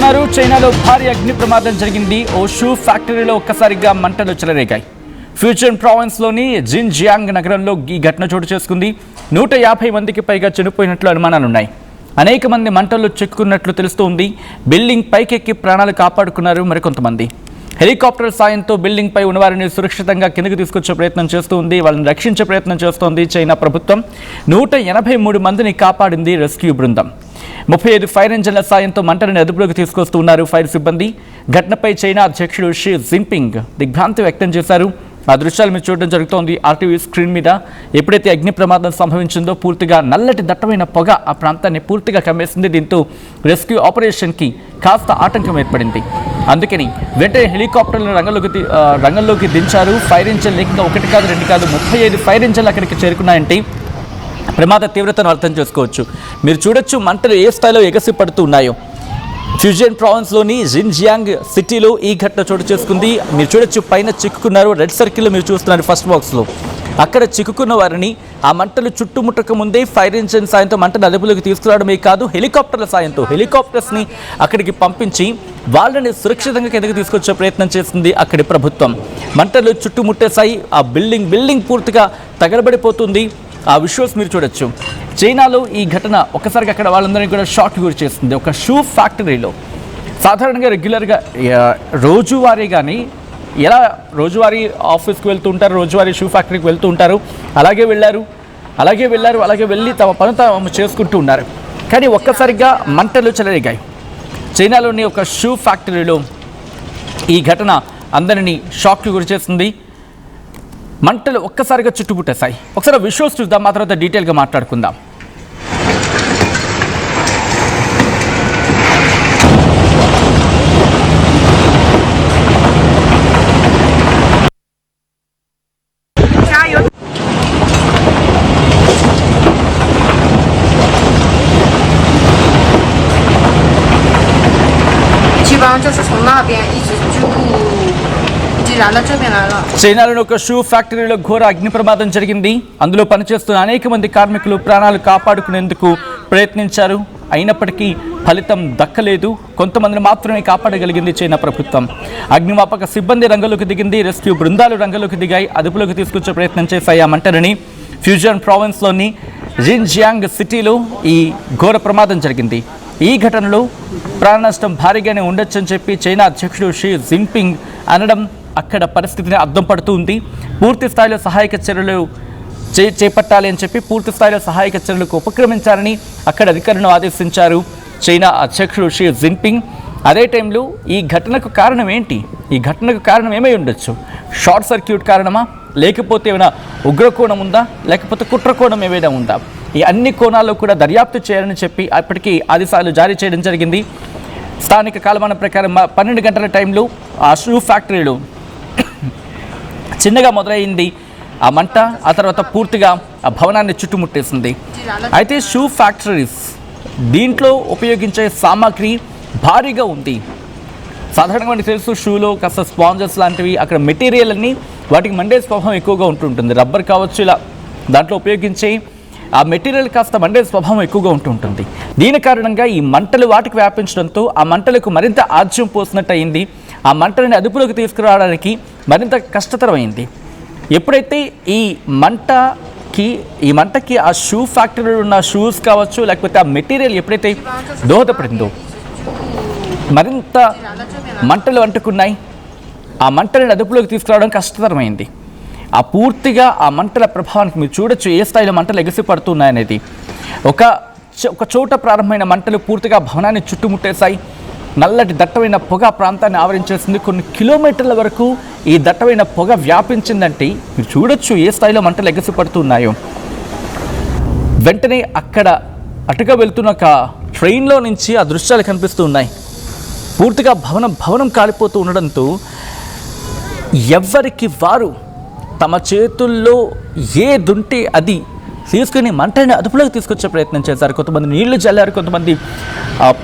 చూస్తున్నారు చైనాలో భారీ అగ్ని ప్రమాదం జరిగింది. ఓ షూ ఫ్యాక్టరీలో ఒక్కసారిగా మంటలు చెలరేగాయి. ఫ్యూజన్ ప్రావిన్స్లోని జిన్జియాంగ్ నగరంలో ఈ ఘటన చోటు చేసుకుంది. 150 మందికి పైగా చనిపోయినట్లు అనుమానాలున్నాయి. అనేక మంది మంటల్లో చిక్కుకున్నట్లు తెలుస్తోంది. బిల్డింగ్ పైకెక్కి ప్రాణాలు కాపాడుకున్నారు మరికొంతమంది. హెలికాప్టర్ సాయంతో బిల్డింగ్ పై ఉన్నవారిని సురక్షితంగా కిందకు తీసుకొచ్చే ప్రయత్నం చేస్తోంది. వాళ్ళని రక్షించే ప్రయత్నం చేస్తోంది చైనా ప్రభుత్వం. 183 మందిని కాపాడింది రెస్క్యూ బృందం. 35 ఫైర్ ఇంజన్ల సాయంతో మంటలను అదుపులోకి తీసుకొస్తున్నారు ఫైర్ సిబ్బంది. ఘటనపై చైనా అధ్యక్షుడు షీ జిన్పింగ్ దిగ్భ్రాంతి వ్యక్తం చేశారు. ఆ దృశ్యాలు మీరు చూడడం జరుగుతోంది ఆర్టీవీ స్క్రీన్ మీద. ఎప్పుడైతే అగ్ని ప్రమాదం సంభవించిందో పూర్తిగా నల్లటి దట్టమైన పొగ ఆ ప్రాంతాన్ని పూర్తిగా కమ్మేసింది. దీంతో రెస్క్యూ ఆపరేషన్కి కాస్త ఆటంకం ఏర్పడింది. అందుకని వెంటనే హెలికాప్టర్లను రంగంలోకి దించారు. ఫైర్ ఇంజన్లు ఏకంగా 1 కాదు 2 కాదు 35 ఫైర్ ఇంజన్లు అక్కడికి చేరుకున్నాయంటే ప్రమాద తీవ్రతను అర్థం చేసుకోవచ్చు. మీరు చూడొచ్చు మంటలు ఏ స్థాయిలో ఎగసి పడుతూ ఉన్నాయో. ఫ్యూజన్ ప్రావిన్స్లోని జిన్జియాంగ్ సిటీలో ఈ ఘటన చోటు చేసుకుంది. మీరు చూడొచ్చు పైన చిక్కుకున్నారు. రెడ్ సర్కిల్లో మీరు చూస్తున్నారు ఫస్ట్ బాక్స్లో. అక్కడ చిక్కుకున్న వారిని ఆ మంటలు చుట్టుముట్టక ముందే ఫైర్ ఇంజిన్ సాయంతో మంటలు అదుపులోకి తీసుకురావడమే కాదు, హెలికాప్టర్ల సాయంతో హెలికాప్టర్స్ని అక్కడికి పంపించి వాళ్ళని సురక్షితంగా కిందకి తీసుకొచ్చే ప్రయత్నం చేసింది అక్కడి ప్రభుత్వం. మంటలు చుట్టుముట్టేశాయి. ఆ బిల్డింగ్ పూర్తిగా తగలబడిపోతుంది. ఆ విజువల్స్ మీరు చూడొచ్చు. చైనాలో ఈ ఘటన ఒకసారిగా అక్కడ వాళ్ళందరినీ కూడా షాక్ గురి చేస్తుంది. ఒక షూ ఫ్యాక్టరీలో సాధారణంగా రెగ్యులర్గా రోజువారీ కానీ ఎలా రోజువారీ ఆఫీస్కి వెళ్తూ ఉంటారు, రోజువారీ షూ ఫ్యాక్టరీకి వెళ్తూ ఉంటారు. అలాగే వెళ్ళి తమ పని తాము చేసుకుంటూ ఉన్నారు. కానీ ఒక్కసారిగా మంటలు చెలరేగాయి. చైనాలోని ఒక షూ ఫ్యాక్టరీలో ఈ ఘటన అందరినీ షాక్కి గురి చేస్తుంది. మంటలు ఒక్కసారిగా చుట్టుముట్టేశాయి. ఒకసారి విజువల్స్ చూద్దాం, ఆ తర్వాత డీటెయిల్గా మాట్లాడుకుందాం. చైనాలోని ఒక షూ ఫ్యాక్టరీలో ఘోర అగ్ని ప్రమాదం జరిగింది. అందులో పనిచేస్తున్న అనేక మంది కార్మికులు ప్రాణాలు కాపాడుకునేందుకు ప్రయత్నించారు. అయినప్పటికీ ఫలితం దక్కలేదు. కొంతమందిని మాత్రమే కాపాడగలిగింది చైనా ప్రభుత్వం. అగ్నిమాపక సిబ్బంది రంగంలోకి దిగింది. రెస్క్యూ బృందాలు రంగంలోకి దిగాయి. అదుపులోకి తీసుకొచ్చే ప్రయత్నం చేశాయి ఆ మంటలని. ఫ్యూజన్ ప్రావిన్స్లోని జిన్జియాంగ్ సిటీలో ఈ ఘోర ప్రమాదం జరిగింది. ఈ ఘటనలో ప్రాణ నష్టం భారీగానే ఉండొచ్చని చెప్పి చైనా అధ్యక్షుడు షీ జిన్పింగ్ అనడం అక్కడ పరిస్థితిని అద్దం పడుతుంది. పూర్తి స్థాయిలో సహాయక చర్యలు చేపట్టాలి అని చెప్పి పూర్తి స్థాయిలో సహాయక చర్యలకు ఉపక్రమించాలని అక్కడ అధికారులను ఆదేశించారు చైనా అధ్యక్షుడు షీ జిన్పింగ్. అదే టైంలో ఈ ఘటనకు కారణం ఏంటి? ఈ ఘటనకు కారణం ఏమై ఉండొచ్చు? షార్ట్ సర్క్యూట్ కారణమా, లేకపోతే ఏమైనా ఉగ్రకోణం ఉందా, లేకపోతే కుట్రకోణం ఏమైనా ఉందా? ఈ అన్ని కోణాల్లో కూడా దర్యాప్తు చేయాలని చెప్పి అప్పటికీ ఆదేశాలు జారీ చేయడం జరిగింది. స్థానిక కాలమానం ప్రకారం 12 గంటల టైంలో ఆ షూ ఫ్యాక్టరీలో చిన్నగా మొదలైంది ఆ మంట. ఆ తర్వాత పూర్తిగా ఆ భవనాన్ని చుట్టుముట్టేసింది. అయితే షూ ఫ్యాక్టరీస్ దీంట్లో ఉపయోగించే సామాగ్రి భారీగా ఉంది. సాధారణంగా మనకు తెలుసు షూలో కాస్త స్పాంజెస్ లాంటివి, అక్కడ మెటీరియల్ అన్నీ వాటికి మండే స్వభావం ఎక్కువగా ఉంటుంటుంది. రబ్బర్ కావచ్చు, ఇలా దాంట్లో ఉపయోగించే ఆ మెటీరియల్ కాస్త మండే స్వభావం ఎక్కువగా ఉంటుంటుంది. దీని కారణంగా ఈ మంటలు వాటికి వ్యాపించడంతో ఆ మంటలకు మరింత ఆజ్యం పోసినట్టు అయింది. ఆ మంటలని అదుపులోకి తీసుకురావడానికి మరింత కష్టతరమైంది. ఎప్పుడైతే ఈ మంటకి ఆ షూ ఫ్యాక్టరీలో ఉన్న షూస్ కావచ్చు, లేకపోతే ఆ మెటీరియల్ ఎప్పుడైతే దోహదపడిందో మరింత మంటలు అంటుకున్నాయి. ఆ మంటలను అదుపులోకి తీసుకురావడం కష్టతరమైంది. ఆ పూర్తిగా ఆ మంటల ప్రభావానికి మీరు చూడొచ్చు ఏ స్థాయిలో మంటలు ఎగసి పడుతున్నాయనేది. ఒక చోట ప్రారంభమైన మంటలు పూర్తిగా భవనాన్ని చుట్టుముట్టేశాయి. నల్లటి దట్టమైన పొగ ప్రాంతాన్ని ఆవరించేసింది. కొన్ని కిలోమీటర్ల వరకు ఈ దట్టమైన పొగ వ్యాపించిందంటే మీరు చూడొచ్చు ఏ స్థాయిలో మంటలు ఎగసి పడుతున్నాయో. వెంటనే అక్కడ అటుగా వెళ్తున్న ఒక ట్రైన్లో నుంచి ఆ దృశ్యాలు కనిపిస్తూ ఉన్నాయి. పూర్తిగా భవనం కాలిపోతూ ఉండడంతో ఎవరికి వారు తమ చేతుల్లో ఏదుంటే అది తీసుకుని మంటని అదుపులోకి తీసుకొచ్చే ప్రయత్నం చేశారు. కొంతమంది నీళ్లు చల్లారు, కొంతమంది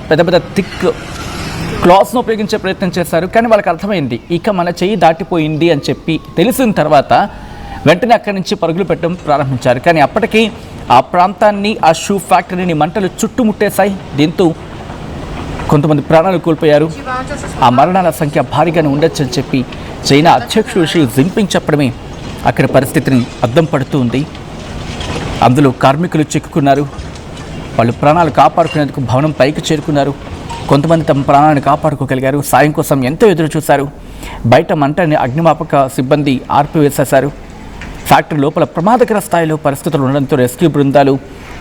పెద్ద థిక్ క్లాత్స్ను ఉపయోగించే ప్రయత్నం చేశారు. కానీ వాళ్ళకి అర్థమైంది ఇక మన చెయ్యి దాటిపోయింది అని చెప్పి తెలిసిన తర్వాత వెంటనే అక్కడి నుంచి పరుగులు పెట్టడం ప్రారంభించారు. కానీ అప్పటికీ ఆ ప్రాంతాన్ని, ఆ షూ ఫ్యాక్టరీని మంటలు చుట్టుముట్టేశాయి. దీంతో కొంతమంది ప్రాణాలు కోల్పోయారు. ఆ మరణాల సంఖ్య భారీగానే ఉండొచ్చని చెప్పి చైనా అధ్యక్షుడు షీ జిన్పింగ్ చెప్పడమే అక్కడ పరిస్థితిని అద్దం పడుతూ ఉంది. అందులో కార్మికులు చిక్కుకున్నారు. వాళ్ళు ప్రాణాలు కాపాడుకునేందుకు భవనం పైకి చేరుకున్నారు. కొంతమంది తమ ప్రాణాలను కాపాడుకోగలిగారు. సాయం కోసం ఎంతో ఎదురు చూశారు. బయట మంటని అగ్నిమాపక సిబ్బంది ఆర్పివేసేశారు. ఫ్యాక్టరీ లోపల ప్రమాదకర స్థాయిలో పరిస్థితులు ఉండడంతో రెస్క్యూ బృందాలు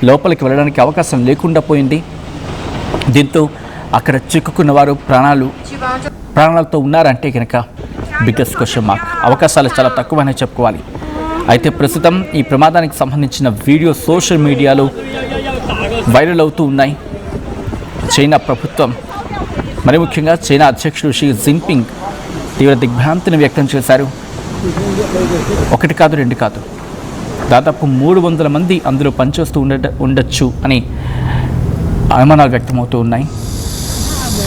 లోపలికి వెళ్ళడానికి అవకాశం లేకుండా పోయింది. దీంతో అక్కడ చిక్కుకున్న వారు ప్రాణాలతో ఉన్నారంటే కనుక బిగ్గెస్ట్ క్వశ్చన్ మార్క్. అవకాశాలు చాలా తక్కువనే చెప్పుకోవాలి. అయితే ప్రస్తుతం ఈ ప్రమాదానికి సంబంధించిన వీడియో సోషల్ మీడియాలో వైరల్ అవుతూ ఉన్నాయి. చైనా ప్రభుత్వం, మరి ముఖ్యంగా చైనా అధ్యక్షుడు షీ జిన్పింగ్ తీవ్ర దిగ్భ్రాంతిని వ్యక్తం చేశారు. ఒకటి కాదు, రెండు కాదు, దాదాపు 300 మంది అందులో పనిచేస్తూ ఉండొచ్చు అని అనుమానాలు వ్యక్తమవుతూ ఉన్నాయి.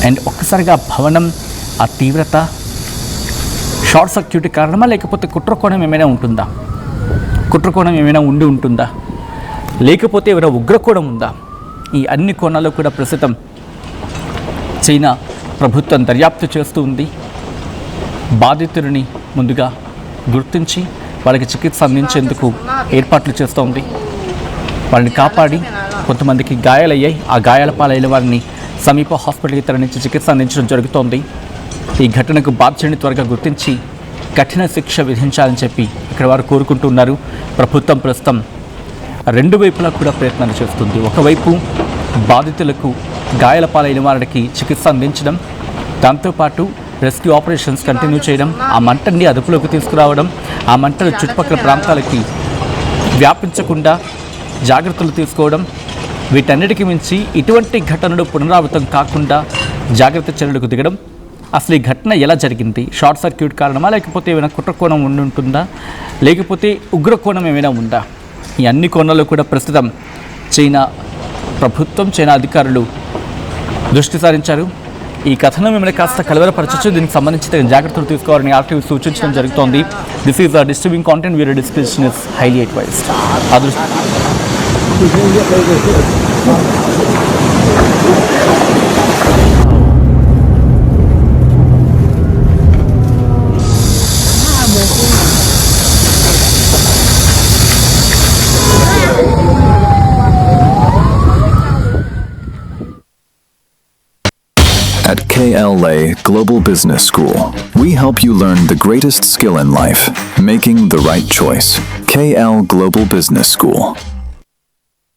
అండ్ ఒక్కసారిగా భవనం ఆ తీవ్రత షార్ట్ సర్క్యూట్ కారణమా, లేకపోతే కుట్రకోణం ఏమైనా ఉంటుందా? కుట్రకోణం ఏమైనా ఉంటుందా, లేకపోతే ఏమైనా ఉగ్రకోణం ఉందా? ఈ అన్ని కోణాల్లో కూడా ప్రస్తుతం చైనా ప్రభుత్వం దర్యాప్తు చేస్తూ ఉంది. బాధితుడిని ముందుగా గుర్తించి వాళ్ళకి చికిత్స అందించేందుకు ఏర్పాట్లు చేస్తోంది. వాళ్ళని కాపాడి, కొంతమందికి గాయాలయ్యాయి. ఆ గాయాల పాలైన వారిని సమీప హాస్పిటల్కి తరలించి చికిత్స అందించడం జరుగుతోంది. ఈ ఘటనకు బాధ్యుడిని త్వరగా గుర్తించి కఠిన శిక్ష విధించాలని చెప్పి ఇక్కడ వారు కోరుకుంటున్నారు. ప్రభుత్వం ప్రస్తుతం రెండు వైపులా కూడా ప్రయత్నాలు చేస్తుంది. ఒకవైపు బాధితులకు గాయాల పాలైన వారికి చికిత్స అందించడం, దాంతోపాటు రెస్క్యూ ఆపరేషన్స్ కంటిన్యూ చేయడం, ఆ మంటని అదుపులోకి తీసుకురావడం, ఆ మంటలు చుట్టుపక్కల ప్రాంతాలకి వ్యాపించకుండా జాగ్రత్తలు తీసుకోవడం, వీటన్నిటికీ మించి ఇటువంటి ఘటనలు పునరావృతం కాకుండా జాగ్రత్త చర్యలకు దిగడం. అసలు ఈ ఘటన ఎలా జరిగింది? షార్ట్ సర్క్యూట్ కారణమా, లేకపోతే ఏమైనా కుట్రకోణం ఉంటుందా, లేకపోతే ఉగ్రకోణం ఏమైనా ఉందా? ఈ అన్ని కోణాల్లో కూడా ప్రస్తుతం చైనా ప్రభుత్వం, చైనా అధికారులు దృష్టి సారించారు. ఈ కథనం మిమ్మల్ని కాస్త కలవరపరచచ్చు. దీనికి సంబంధించి జాగ్రత్తలు తీసుకోవాలని ఆర్టీవీ సూచించడం జరుగుతోంది. This is disturbing content, video description is highly advised. At KLA Global Business School, we help you learn the greatest skill in life, making the right choice. KL Global Business School.